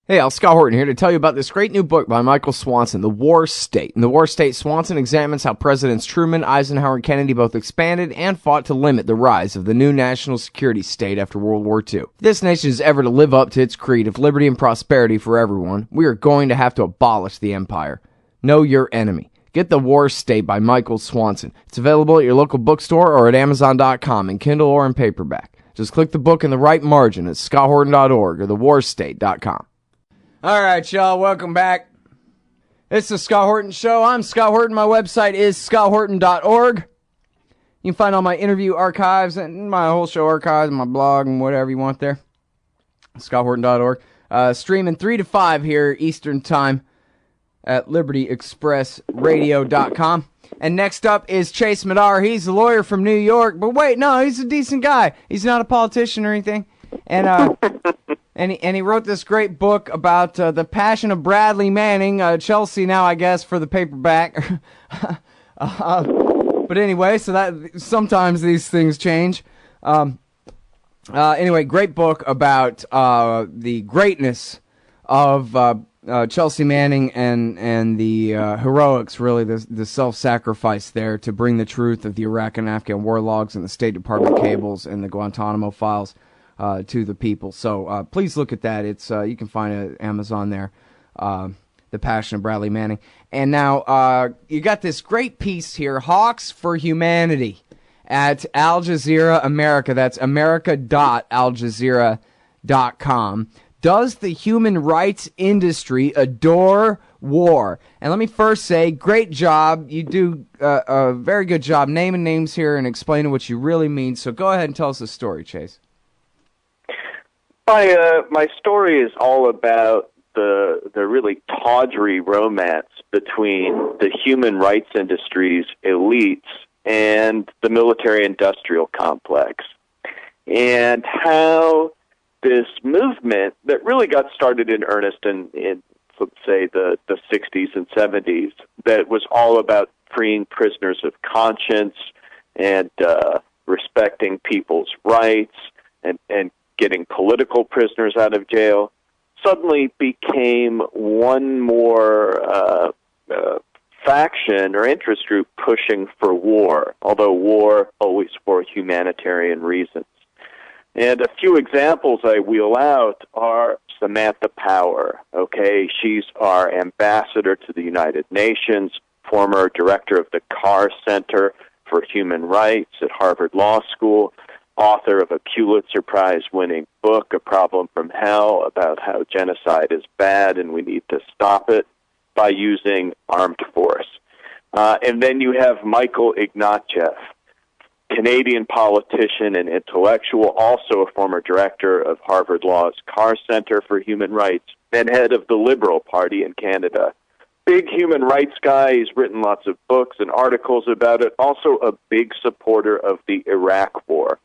Hey, Scott Horton here to tell you about this great new book by Michael Swanson, The War State. In The War State, Swanson examines how Presidents Truman, Eisenhower, and Kennedy both expanded and fought to limit the rise of the new national security state after World War II. If this nation is ever to live up to its creed of liberty and prosperity for everyone, we are going to have to abolish the empire. Know your enemy. Get The War State by Michael Swanson. It's available at your local bookstore or at Amazon.com in Kindle or in paperback. Just click the book in the right margin at scotthorton.org or thewarstate.com. All right, y'all, welcome back. It's the Scott Horton Show. I'm Scott Horton. My website is scotthorton.org. You can find all my interview archives and my whole show archives and my blog and whatever you want there. scotthorton.org. Streaming 3 to 5 here Eastern Time at libertyexpressradio.com. And next up is Chase Madar. He's a lawyer from New York. But wait, no, he's a decent guy. He's not a politician or anything. And he wrote this great book about the passion of Bradley Manning, Chelsea now, I guess, for the paperback. But anyway, so that sometimes these things change. Anyway, great book about the greatness of Chelsea Manning and the heroics, really, the self-sacrifice there to bring the truth of the Iraq and Afghan war logs and the State Department cables and the Guantanamo files to the people. So please look at that. It's you can find it at Amazon there, The Passion of Bradley Manning. And now you got this great piece here, Hawks for Humanity, at Al Jazeera America. That's america.aljazeera.com. Does the human rights industry adore war? And let me first say, great job. You do a very good job naming names here and explaining what you really mean. So go ahead and tell us the story, Chase. My story is all about the really tawdry romance between the human rights industry's elites and the military-industrial complex, and how this movement that really got started in earnest in let's say, the 60s and 70s, that was all about freeing prisoners of conscience and respecting people's rights and getting political prisoners out of jail, suddenly became one more faction or interest group pushing for war, although war always for humanitarian reasons. And a few examples I wheel out are Samantha Power. Okay, she's our ambassador to the United Nations, former director of the Carr Center for Human Rights at Harvard Law School, author of a Pulitzer Prize-winning book, A Problem from Hell, about how genocide is bad and we need to stop it by using armed force. And then you have Michael Ignatieff, Canadian politician and intellectual, also a former director of Harvard Law's Carr Center for Human Rights and head of the Liberal Party in Canada. Big human rights guy. He's written lots of books and articles about it. Also a big supporter of the Iraq War.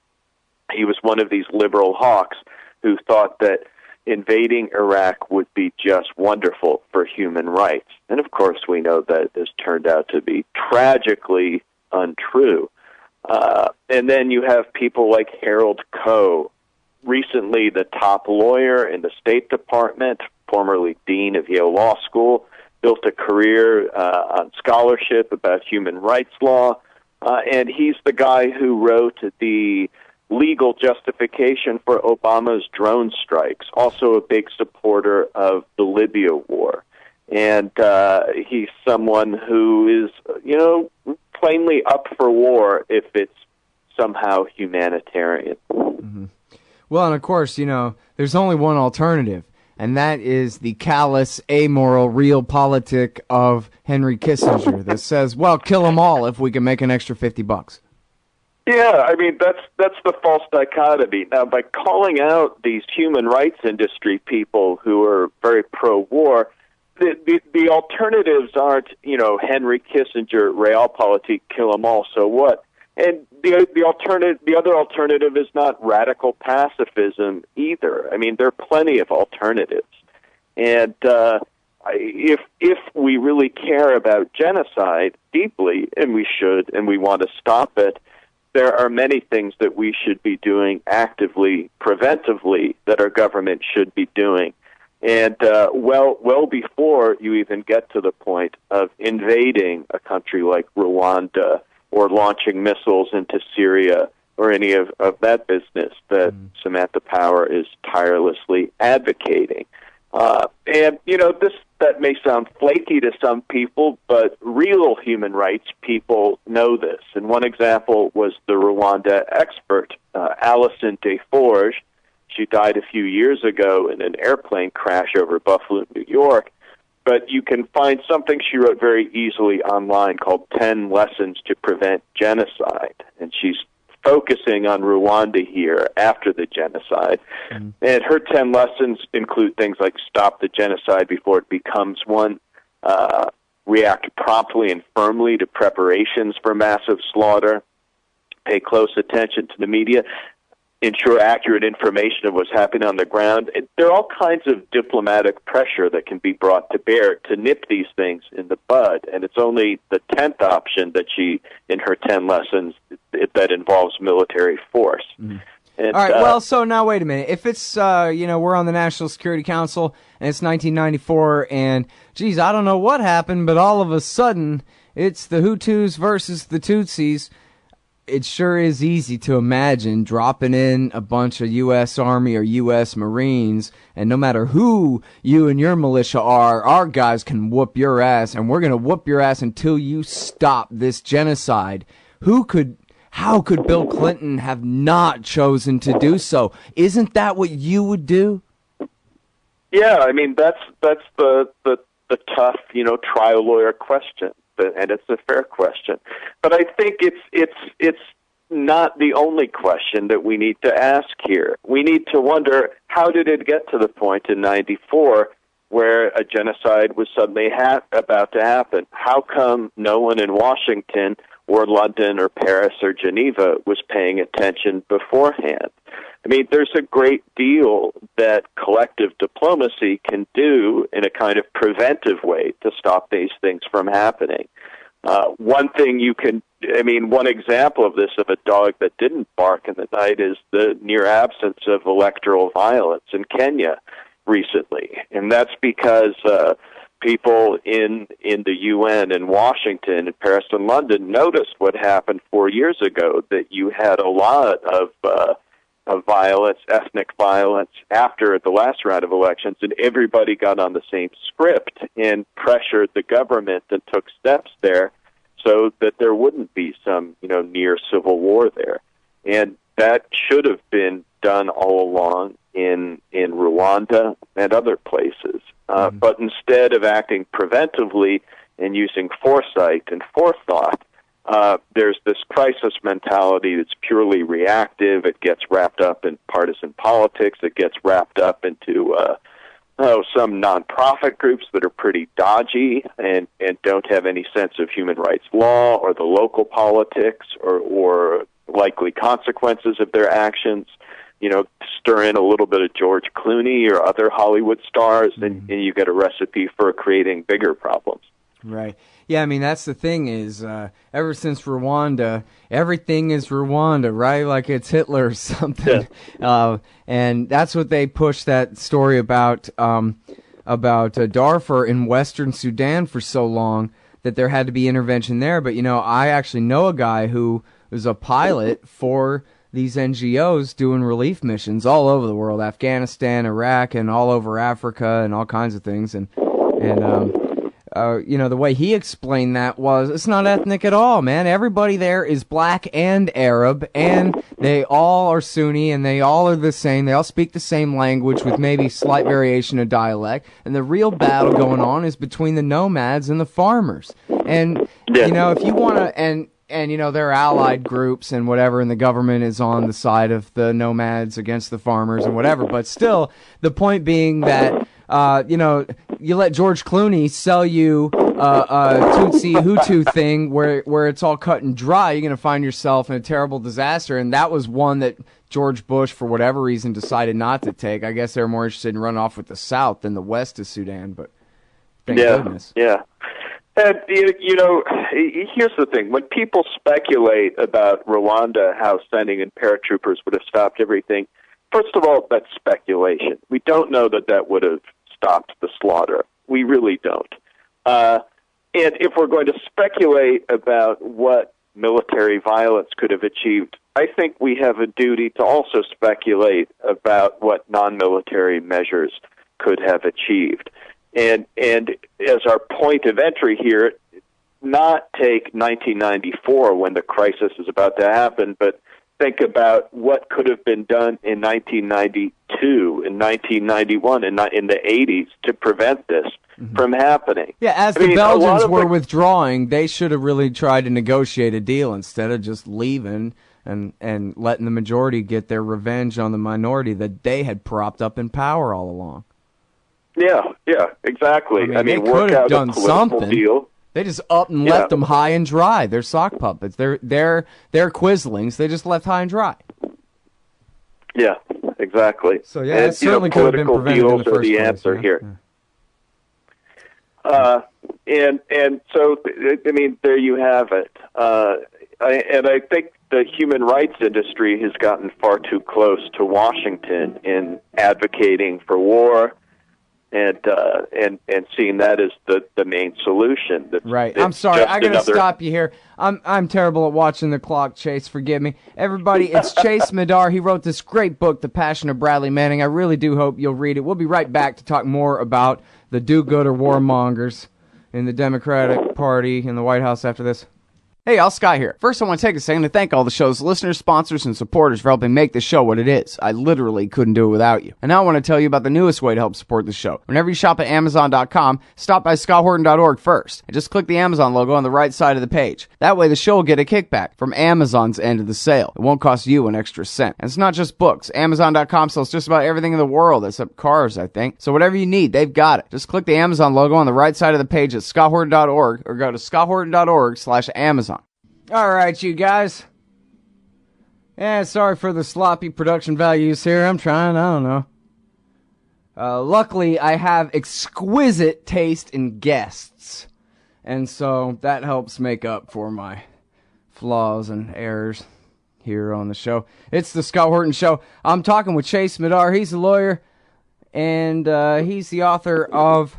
He was one of these liberal hawks who thought that invading Iraq would be just wonderful for human rights. And of course, we know that this turned out to be tragically untrue. And then you have people like Harold Koh, recently the top lawyer in the State Department, formerly dean of Yale Law School, built a career on scholarship about human rights law, and he's the guy who wrote the legal justification for Obama's drone strikes, also a big supporter of the Libya war. And he's someone who is, plainly up for war if it's somehow humanitarian. Mm-hmm. Well, and of course, there's only one alternative, and that is the callous, amoral, realpolitik of Henry Kissinger that says, well, kill them all if we can make an extra $50. Yeah, I mean, that's the false dichotomy. Now, by calling out these human rights industry people who are very pro-war, the alternatives aren't, Henry Kissinger, realpolitik, kill them all, so what? And the other alternative is not radical pacifism either. I mean, there are plenty of alternatives. And if we really care about genocide deeply, and we should, and we want to stop it, there are many things that we should be doing actively, preventively, that our government should be doing. And well before you even get to the point of invading a country like Rwanda or launching missiles into Syria or any of that business that Samantha Power is tirelessly advocating. And, that may sound flaky to some people, but real human rights people know this. And one example was the Rwanda expert, Alison Desforges. She died a few years ago in an airplane crash over Buffalo, New York. But you can find something she wrote very easily online called 10 Lessons to Prevent Genocide. And she's focusing on Rwanda here after the genocide. And her 10 lessons include things like stop the genocide before it becomes one, react promptly and firmly to preparations for massive slaughter, pay close attention to the media, ensure accurate information of what's happening on the ground. There are all kinds of diplomatic pressure that can be brought to bear to nip these things in the bud, and it's only the 10th option that she, in her 10 lessons, that involves military force. And, all right, well, so now wait a minute. If it's, we're on the National Security Council, and it's 1994, and, geez, I don't know what happened, but all of a sudden, it's the Hutus versus the Tutsis. It sure is easy to imagine dropping in a bunch of U.S. Army or U.S. Marines, and no matter who you and your militia are, our guys can whoop your ass, and we're going to whoop your ass until you stop this genocide. How could Bill Clinton have not chosen to do so? Isn't that what you would do? Yeah, I mean, that's the tough, trial lawyer question. And it's a fair question. But I think it's not the only question that we need to ask here. We need to wonder, how did it get to the point in 94 where a genocide was suddenly about to happen? How come no one in Washington or London or Paris or Geneva was paying attention beforehand? I mean, there's a great deal that collective diplomacy can do in a kind of preventive way to stop these things from happening. One example of this, of a dog that didn't bark in the night, is the near absence of electoral violence in Kenya recently. And that's because people in the UN in Washington, in Paris and London noticed what happened 4 years ago, that you had a lot of violence, ethnic violence, after the last round of elections, and everybody got on the same script and pressured the government and took steps there so that there wouldn't be some, near civil war there. And that should have been done all along in Rwanda and other places. But instead of acting preventively and using foresight and forethought, there's this crisis mentality that's purely reactive. It gets wrapped up in partisan politics. It gets wrapped up into some nonprofit groups that are pretty dodgy and don't have any sense of human rights law or the local politics or likely consequences of their actions. Stir in a little bit of George Clooney or other Hollywood stars, and you get a recipe for creating bigger problems. Right. Yeah, I mean, that's the thing is, ever since Rwanda, everything is Rwanda, right? Like it's Hitler or something. Yeah. And that's what they pushed that story about Darfur in Western Sudan for so long, that there had to be intervention there. But, I actually know a guy who was a pilot for these NGOs doing relief missions all over the world, Afghanistan, Iraq, and all over Africa and all kinds of things. And the way he explained that was, it's not ethnic at all, man. Everybody there is black and Arab, and they all are Sunni, and they all are the same. They all speak the same language with maybe slight variation of dialect. And the real battle going on is between the nomads and the farmers. And, if you want to, and there are allied groups and whatever, and the government is on the side of the nomads against the farmers and whatever. But still, the point being that, you let George Clooney sell you a Tutsi Hutu thing where it's all cut and dry, you're going to find yourself in a terrible disaster. And that was one that George Bush, for whatever reason, decided not to take. I guess they were more interested in running off with the South than the West of Sudan, but thank goodness. Yeah. And, here's the thing. When people speculate about Rwanda, how sending in paratroopers would have stopped everything, first of all, that's speculation. We don't know that would have stopped the slaughter. We really don't. And if we're going to speculate about what military violence could have achieved, I think we have a duty to also speculate about what non-military measures could have achieved. And as our point of entry here, not take 1994 when the crisis is about to happen, but think about what could have been done in 1992, in 1991, and in the 80s to prevent this from happening. Yeah, as the Belgians were withdrawing, they should have really tried to negotiate a deal instead of just leaving and letting the majority get their revenge on the minority that they had propped up in power all along. Yeah, exactly. I mean they could have done something. Deal. They just up and left them high and dry. They're sock puppets. They're Quislings. They just left high and dry. Yeah, exactly. So yeah, it certainly could have been prevented in the first place. The answer here. And so I mean, there you have it. I think the human rights industry has gotten far too close to Washington in advocating for war. And seeing that as the main solution. Right. I'm sorry. I gotta stop you here. I'm terrible at watching the clock, Chase. Forgive me. Everybody, it's Chase Madar. He wrote this great book, The Passion of Bradley Manning. I really do hope you'll read it. We'll be right back to talk more about the do-gooder warmongers in the Democratic Party in the White House after this. Hey, Al Sky here. First, I want to take a second to thank all the show's listeners, sponsors, and supporters for helping make the show what it is. I literally couldn't do it without you. And now I want to tell you about the newest way to help support the show. Whenever you shop at Amazon.com, stop by ScottHorton.org first, and just click the Amazon logo on the right side of the page. That way, the show will get a kickback from Amazon's end of the sale. It won't cost you an extra cent. And it's not just books. Amazon.com sells just about everything in the world, except cars, I think. So whatever you need, they've got it. Just click the Amazon logo on the right side of the page at ScottHorton.org, or go to ScottHorton.org/Amazon. All right, you guys. Yeah, sorry for the sloppy production values here. I'm trying, I don't know. Luckily, I have exquisite taste in guests. And so that helps make up for my flaws and errors here on the show. It's the Scott Horton Show. I'm talking with Chase Madar. He's a lawyer, and he's the author of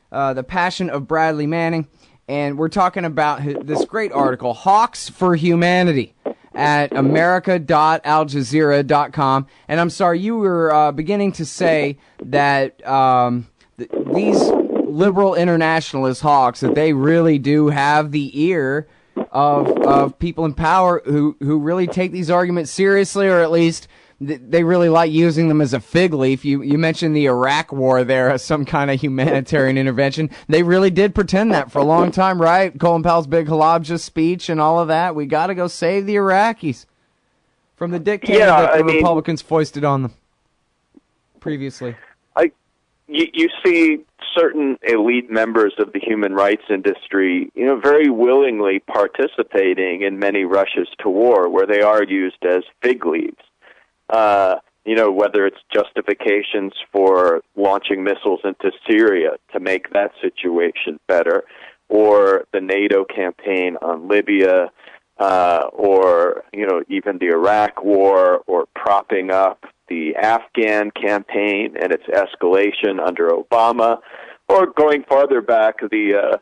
The Passion of Bradley Manning. And we're talking about this great article, Hawks for Humanity, at america.aljazeera.com. And I'm sorry, you were beginning to say that these liberal internationalist hawks, that they really do have the ear of people in power who really take these arguments seriously, or at least they really like using them as a fig leaf. You mentioned the Iraq war there as some kind of humanitarian intervention. They really did pretend that for a long time, right? Colin Powell's big Halabja speech and all of that. We got to go save the Iraqis from the dictator that the Republicans foisted on them previously. You see certain elite members of the human rights industry, very willingly participating in many rushes to war where they are used as fig leaves. Whether it's justifications for launching missiles into Syria to make that situation better, or the NATO campaign on Libya, or, even the Iraq war, or propping up the Afghan campaign and its escalation under Obama, or going farther back, the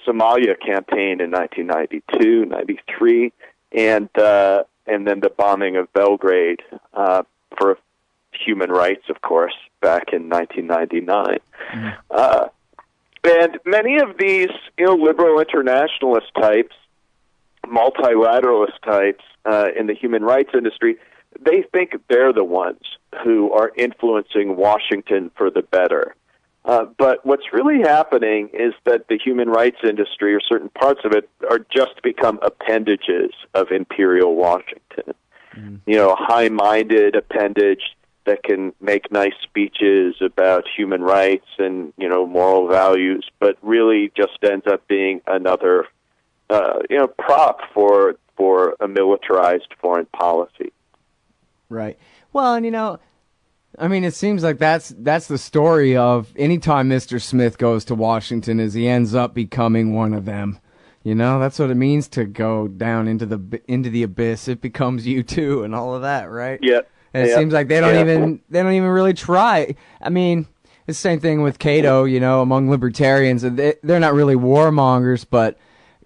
Somalia campaign in 1992, 93, and then the bombing of Belgrade for human rights, of course, back in 1999. Mm-hmm. And many of these, liberal internationalist types, multilateralist types in the human rights industry, they think they're the ones who are influencing Washington for the better. But what's really happening is that the human rights industry, or certain parts of it, are just become appendages of imperial Washington. A high-minded appendage that can make nice speeches about human rights and, moral values, but really just ends up being another, prop for a militarized foreign policy. Right. Well, and it seems like that's the story of any time Mr. Smith goes to Washington, is he ends up becoming one of them. That's what it means to go down into the abyss. It becomes you too, and all of that, right? Yeah. And it seems like they don't even really try. I mean, the same thing with Cato, among libertarians. They're not really warmongers, but,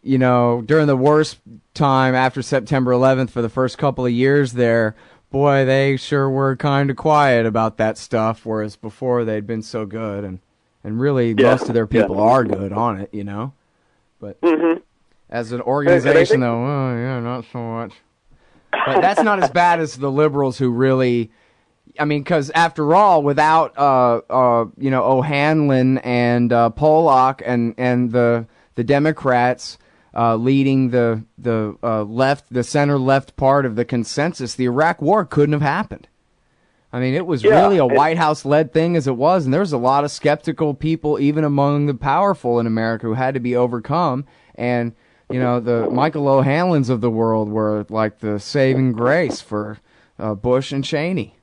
during the worst time after September 11th for the first couple of years there, boy, they sure were kind of quiet about that stuff, whereas before they'd been so good. And really, most of their people are good on it, But as an organization, though, not so much. But that's not as bad as the liberals who really... because after all, without O'Hanlon and Pollock and the Democrats leading the center left part of the consensus, the Iraq War couldn't have happened. It was really a White House led thing as it was, and there was a lot of skeptical people even among the powerful in America who had to be overcome. And the Michael O'Hanlons of the world were like the saving grace for Bush and Cheney.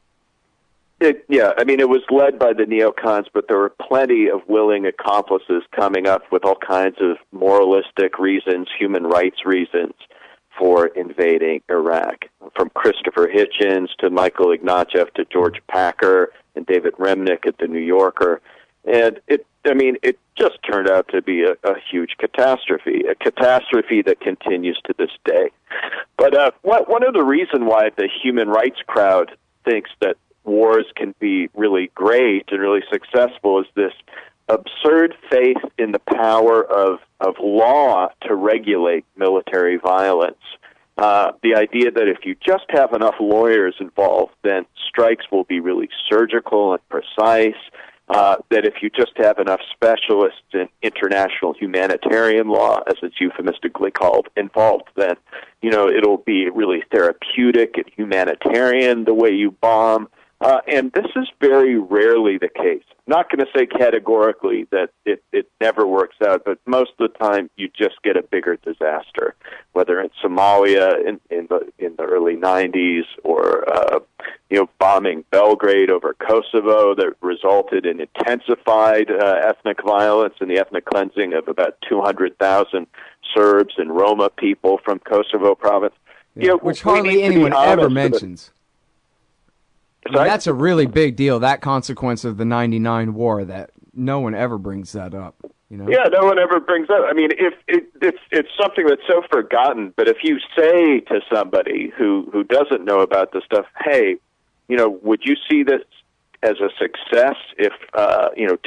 It was led by the neocons, but there were plenty of willing accomplices coming up with all kinds of moralistic reasons, human rights reasons for invading Iraq, from Christopher Hitchens to Michael Ignatieff to George Packer and David Remnick at the New Yorker. And it just turned out to be a huge catastrophe, a catastrophe that continues to this day. But one of the reasons why the human rights crowd thinks that wars can be really great and really successful is this absurd faith in the power of law to regulate military violence. The idea that if you just have enough lawyers involved, then strikes will be really surgical and precise. That if you just have enough specialists in international humanitarian law, as it's euphemistically called, involved, then it'll be really therapeutic and humanitarian the way you bomb. And this is very rarely the case. I'm not going to say categorically that it never works out, but most of the time you just get a bigger disaster, whether in Somalia in the early 90s or bombing Belgrade over Kosovo that resulted in intensified ethnic violence and the ethnic cleansing of about 200,000 Serbs and Roma people from Kosovo province. Which hardly anyone ever mentions. That's a really big deal, that consequence of the 99 war, that no one ever brings that up. Yeah, no one ever brings up. It's something that's so forgotten, but if you say to somebody who doesn't know about this stuff, hey, would you see this as a success if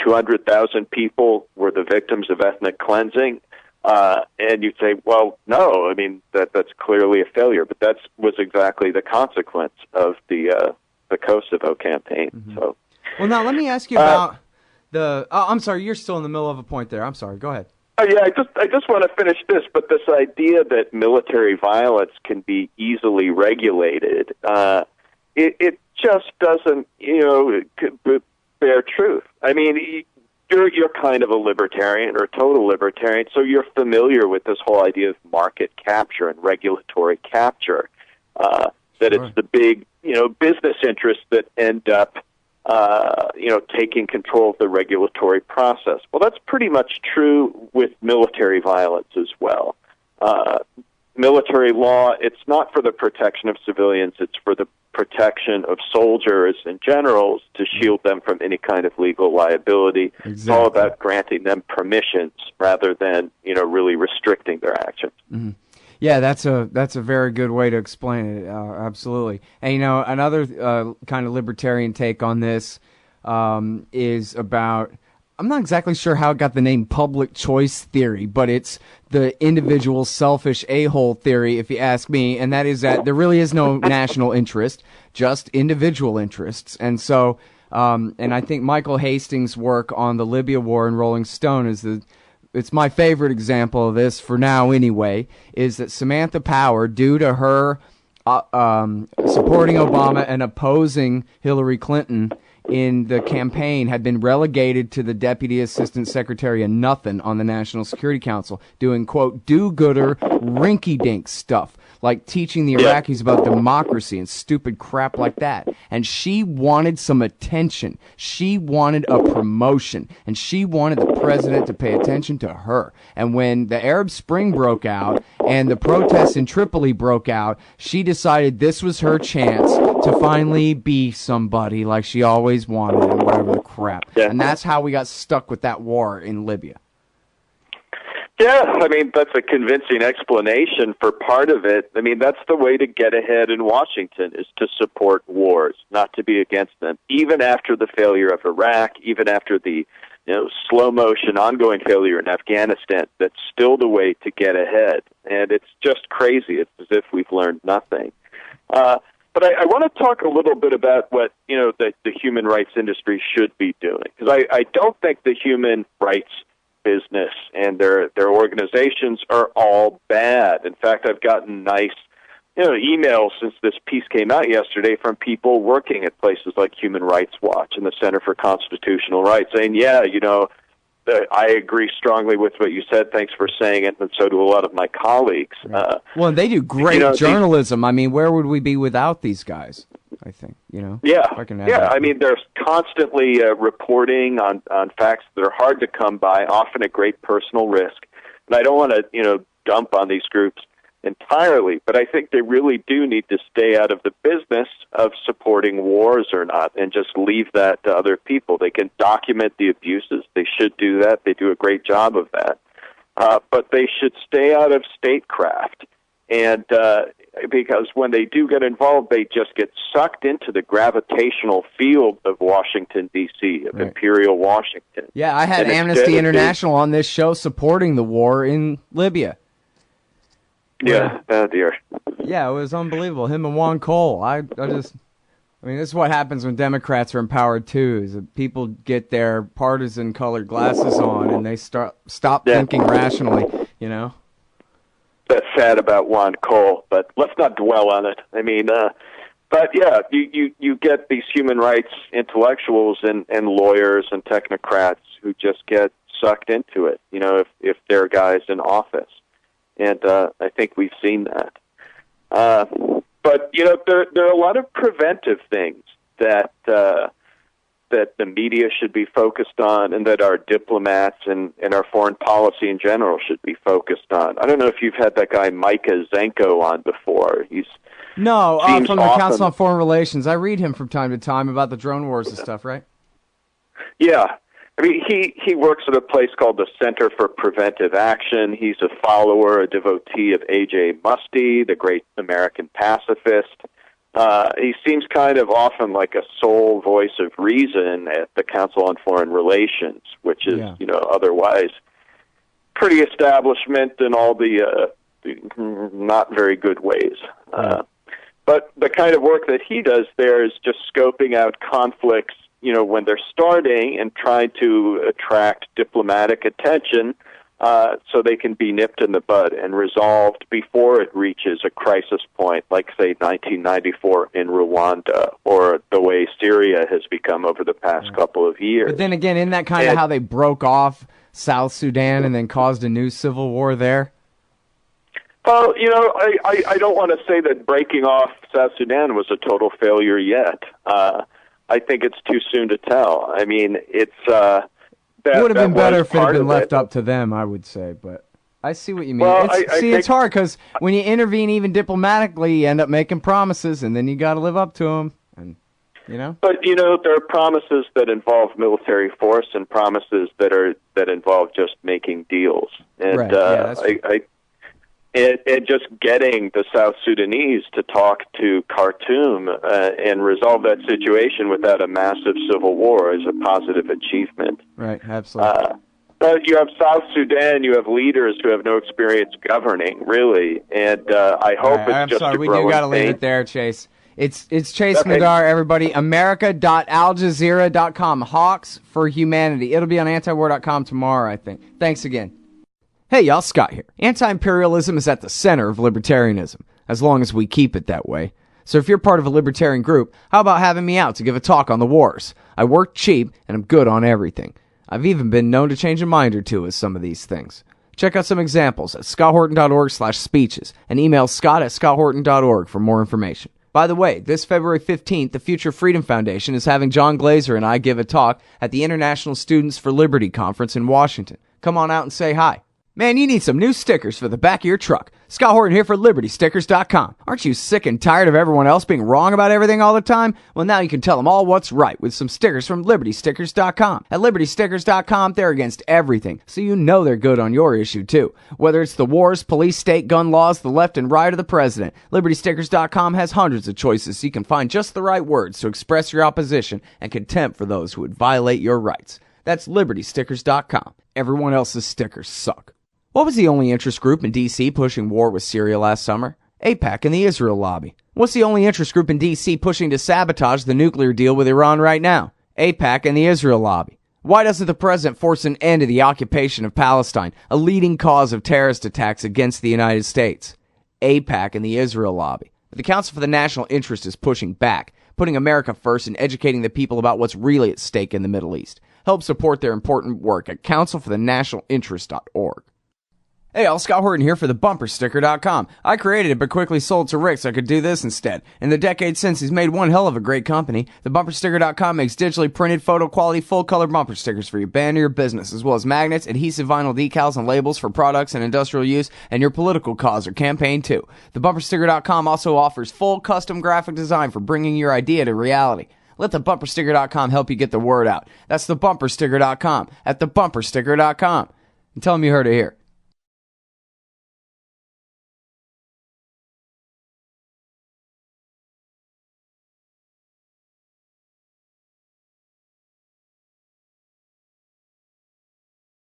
200,000 people were the victims of ethnic cleansing? And you'd say, well, no, that's clearly a failure, but that was exactly the consequence of the Kosovo campaign. Mm-hmm. So, well, now let me ask you about the. I'm sorry, you're still in the middle of a point there. I'm sorry. Go ahead. Yeah, I just want to finish this. But this idea that military violence can be easily regulated, it just doesn't, bear truth. You're kind of a libertarian or a total libertarian, so you're familiar with this whole idea of market capture and regulatory capture. That it's the big, business interests that end up, taking control of the regulatory process. Well, that's pretty much true with military violence as well. Military law, it's not for the protection of civilians, it's for the protection of soldiers and generals to shield them from any kind of legal liability. Exactly. It's all about granting them permissions rather than, really restricting their actions. Mm-hmm. Yeah, that's a very good way to explain it. Absolutely. And another kind of libertarian take on this is about. I'm not exactly sure how it got the name public choice theory, but it's the individual selfish a-hole theory, if you ask me, and that is that there really is no national interest, just individual interests. And so, and I think Michael Hastings' work on the Libya War in Rolling Stone it's my favorite example of this, for now anyway, is that Samantha Power, due to her supporting Obama and opposing Hillary Clinton in the campaign, had been relegated to the Deputy Assistant Secretary of Nothing on the National Security Council, doing, quote, do-gooder, rinky-dink stuff, like teaching the Iraqis about democracy and stupid crap like that. And she wanted some attention. She wanted a promotion. And she wanted the president to pay attention to her. And when the Arab Spring broke out and the protests in Tripoli broke out, she decided this was her chance to finally be somebody like she always wanted and whatever the crap. Yeah. And that's how we got stuck with that war in Libya. Yeah, I mean, that's a convincing explanation for part of it. I mean, that's the way to get ahead in Washington, is to support wars, not to be against them. Even after the failure of Iraq, even after the slow motion ongoing failure in Afghanistan, that's still the way to get ahead. And it's just crazy. It's as if we've learned nothing. But I want to talk a little bit about what, the human rights industry should be doing. Because I don't think the human rights business and their organizations are all bad. In fact, I've gotten nice emails since this piece came out yesterday from people working at places like Human Rights Watch and the Center for Constitutional Rights saying, I agree strongly with what you said. Thanks for saying it, and so do a lot of my colleagues. Right. Well, they do great journalism. I mean, where would we be without these guys? I think, Yeah. I mean, they're constantly reporting on facts that are hard to come by, often at great personal risk. And I don't want to, dump on these groups entirely, but I think they really do need to stay out of the business of supporting wars or not, and just leave that to other people. They can document the abuses. They should do that. They do a great job of that. But they should stay out of statecraft. And because when they do get involved, they just get sucked into the gravitational field of Washington, D.C., of Imperial Washington. Yeah, I had Amnesty International on this show supporting the war in Libya. Yeah, oh dear. Yeah, it was unbelievable. Him and Juan Cole. I mean, this is what happens when Democrats are empowered too, is that people get their partisan colored glasses on and they stop thinking rationally, That's sad about Juan Cole, but let's not dwell on it. I mean, but yeah, you get these human rights intellectuals and lawyers and technocrats who just get sucked into it, if they're guys in office. And I think we've seen that. But, there are a lot of preventive things that the media should be focused on, and that our diplomats and our foreign policy in general should be focused on. I don't know if you've had that guy Micah Zenko on before. From the Council on Foreign Relations. I read him from time to time about the drone wars and stuff, right? Yeah. I mean, he works at a place called the Center for Preventive Action. He's a follower, a devotee of A.J. Muste, the great American pacifist. He seems kind of often like a sole voice of reason at the Council on Foreign Relations, which is, otherwise pretty establishment in all the not very good ways. But the kind of work that he does there is just scoping out conflicts, when they're starting, and trying to attract diplomatic attention so they can be nipped in the bud and resolved before it reaches a crisis point, like, say, 1994 in Rwanda, or the way Syria has become over the past couple of years. But then again, isn't that kind of how they broke off South Sudan and then caused a new civil war there? Well, I don't want to say that breaking off South Sudan was a total failure yet. I think it's too soon to tell. I mean, it's it would have been better if it had been left up to them, I would say. But I see what you mean. Well, it's hard because when you intervene even diplomatically, you end up making promises, and then you got to live up to them. And But there are promises that involve military force, and promises that involve just making deals. And right. And just getting the South Sudanese to talk to Khartoum and resolve that situation without a massive civil war is a positive achievement. Right, absolutely. But you have South Sudan, you have leaders who have no experience governing, really, and I hope it's just a growing we do got to leave it there, Chase. It's Chase Madar, everybody. America.aljazeera.com. Hawks for Humanity. It'll be on antiwar.com tomorrow, I think. Thanks again. Hey y'all, Scott here. Anti-imperialism is at the center of libertarianism, as long as we keep it that way. So if you're part of a libertarian group, how about having me out to give a talk on the wars? I work cheap, and I'm good on everything. I've even been known to change a mind or two with some of these things. Check out some examples at scotthorton.org/speeches, and email scott@scotthorton.org for more information. By the way, this February 15th, the Future Freedom Foundation is having John Glazer and I give a talk at the International Students for Liberty Conference in Washington. Come on out and say hi. Man, you need some new stickers for the back of your truck. Scott Horton here for LibertyStickers.com. Aren't you sick and tired of everyone else being wrong about everything all the time? Well, now you can tell them all what's right with some stickers from LibertyStickers.com. At LibertyStickers.com, they're against everything, so you know they're good on your issue, too. Whether it's the wars, police, state, gun laws, the left and right, or the president, LibertyStickers.com has hundreds of choices so you can find just the right words to express your opposition and contempt for those who would violate your rights. That's LibertyStickers.com. Everyone else's stickers suck. What was the only interest group in D.C. pushing war with Syria last summer? AIPAC and the Israel lobby. What's the only interest group in D.C. pushing to sabotage the nuclear deal with Iran right now? AIPAC and the Israel lobby. Why doesn't the president force an end to the occupation of Palestine, a leading cause of terrorist attacks against the United States? AIPAC and the Israel lobby. But the Council for the National Interest is pushing back, putting America first and educating the people about what's really at stake in the Middle East. Help support their important work at councilforthenationalinterest.org. Hey, all, Scott Horton here for the bumpersticker.com. I created it but quickly sold to Rick so I could do this instead. In the decades since, he's made one hell of a great company. The bumpersticker.com makes digitally printed, photo quality, full color bumper stickers for your band or your business, as well as magnets, adhesive vinyl decals, and labels for products and industrial use and your political cause or campaign too. The bumpersticker.com also offers full custom graphic design for bringing your idea to reality. Let the bumpersticker.com help you get the word out. That's the bumpersticker.com at the bumpersticker.com. And tell them you heard it here.